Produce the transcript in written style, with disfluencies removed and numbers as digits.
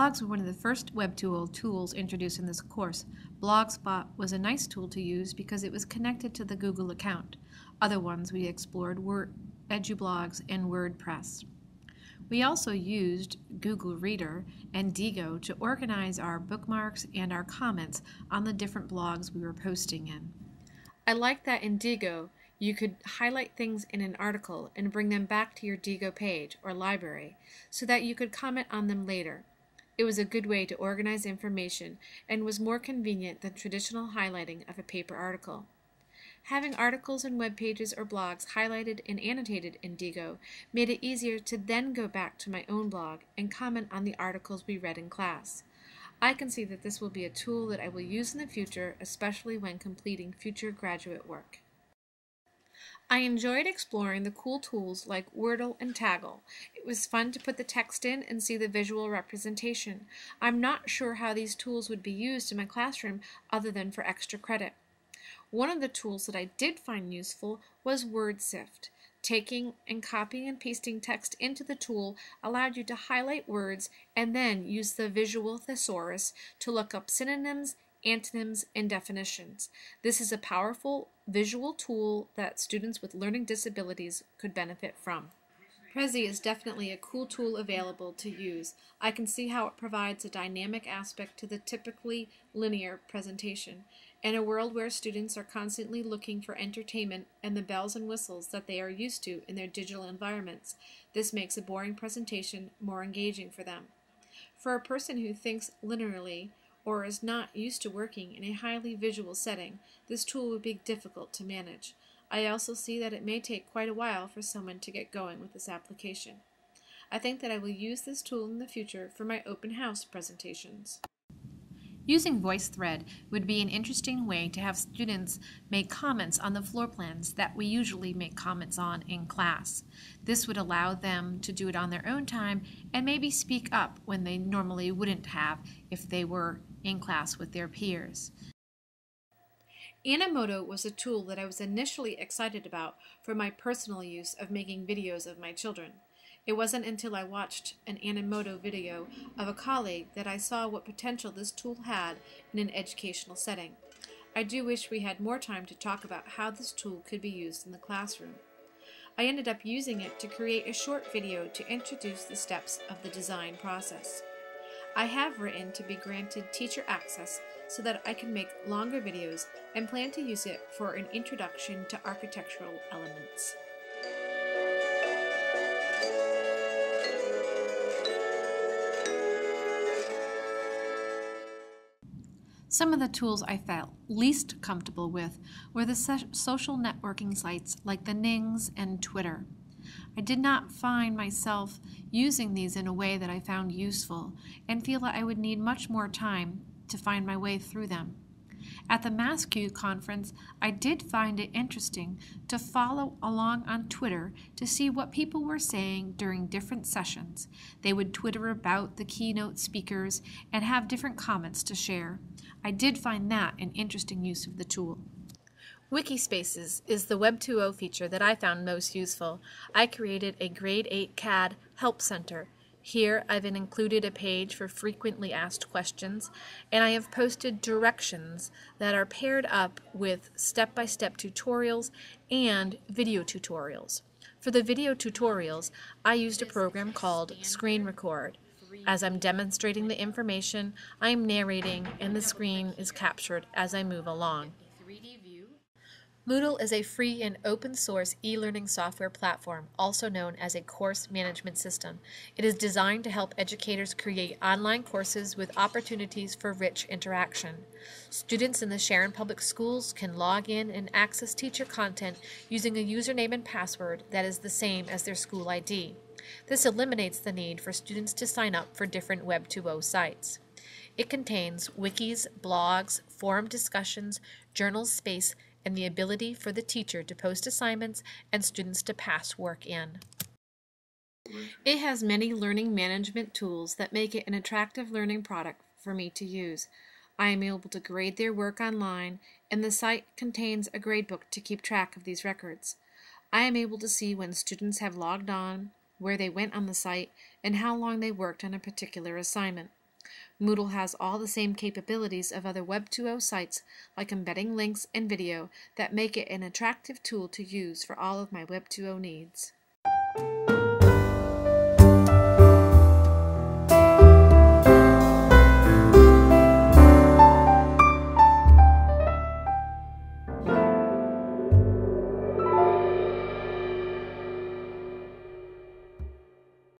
Blogs were one of the first WebTool tools introduced in this course. Blogspot was a nice tool to use because it was connected to the Google account. Other ones we explored were EduBlogs and WordPress. We also used Google Reader and Diigo to organize our bookmarks and our comments on the different blogs we were posting in. I like that in Diigo you could highlight things in an article and bring them back to your Diigo page or library so that you could comment on them later. It was a good way to organize information and was more convenient than traditional highlighting of a paper article. Having articles and web pages or blogs highlighted and annotated in Diigo made it easier to then go back to my own blog and comment on the articles we read in class. I can see that this will be a tool that I will use in the future, especially when completing future graduate work. I enjoyed exploring the cool tools like Wordle and Taggle. It was fun to put the text in and see the visual representation. I'm not sure how these tools would be used in my classroom other than for extra credit. One of the tools that I did find useful was WordSift. Taking and copying and pasting text into the tool allowed you to highlight words and then use the visual thesaurus to look up synonyms, antonyms, and definitions. This is a powerful visual tool that students with learning disabilities could benefit from. Prezi is definitely a cool tool available to use. I can see how it provides a dynamic aspect to the typically linear presentation. In a world where students are constantly looking for entertainment and the bells and whistles that they are used to in their digital environments, this makes a boring presentation more engaging for them. For a person who thinks linearly or is not used to working in a highly visual setting, this tool would be difficult to manage. I also see that it may take quite a while for someone to get going with this application. I think that I will use this tool in the future for my open house presentations. Using VoiceThread would be an interesting way to have students make comments on the floor plans that we usually make comments on in class. This would allow them to do it on their own time and maybe speak up when they normally wouldn't have if they were in class with their peers. Animoto was a tool that I was initially excited about for my personal use of making videos of my children. It wasn't until I watched an Animoto video of a colleague that I saw what potential this tool had in an educational setting. I do wish we had more time to talk about how this tool could be used in the classroom. I ended up using it to create a short video to introduce the steps of the design process. I have written to be granted teacher access so that I can make longer videos and plan to use it for an introduction to architectural elements. Some of the tools I felt least comfortable with were the social networking sites like the Nings and Twitter. I did not find myself using these in a way that I found useful and feel that I would need much more time to find my way through them. At the MassCUE conference, I did find it interesting to follow along on Twitter to see what people were saying during different sessions. They would Twitter about the keynote speakers and have different comments to share. I did find that an interesting use of the tool. Wikispaces is the Web 2.0 feature that I found most useful. I created a Grade 8 CAD Help Center. Here I've included a page for frequently asked questions, and I have posted directions that are paired up with step-by-step tutorials and video tutorials. For the video tutorials, I used a program called Screen Record. As I'm demonstrating the information, I'm narrating and the screen is captured as I move along. Moodle is a free and open-source e-learning software platform, also known as a course management system. It is designed to help educators create online courses with opportunities for rich interaction. Students in the Sharon Public Schools can log in and access teacher content using a username and password that is the same as their school ID. This eliminates the need for students to sign up for different Web 2.0 sites. It contains wikis, blogs, forum discussions, journal space, and the ability for the teacher to post assignments and students to pass work in. It has many learning management tools that make it an attractive learning product for me to use. I am able to grade their work online, and the site contains a gradebook to keep track of these records. I am able to see when students have logged on, where they went on the site, and how long they worked on a particular assignment. Moodle has all the same capabilities of other Web 2.0 sites, like embedding links and video, that make it an attractive tool to use for all of my Web 2.0 needs.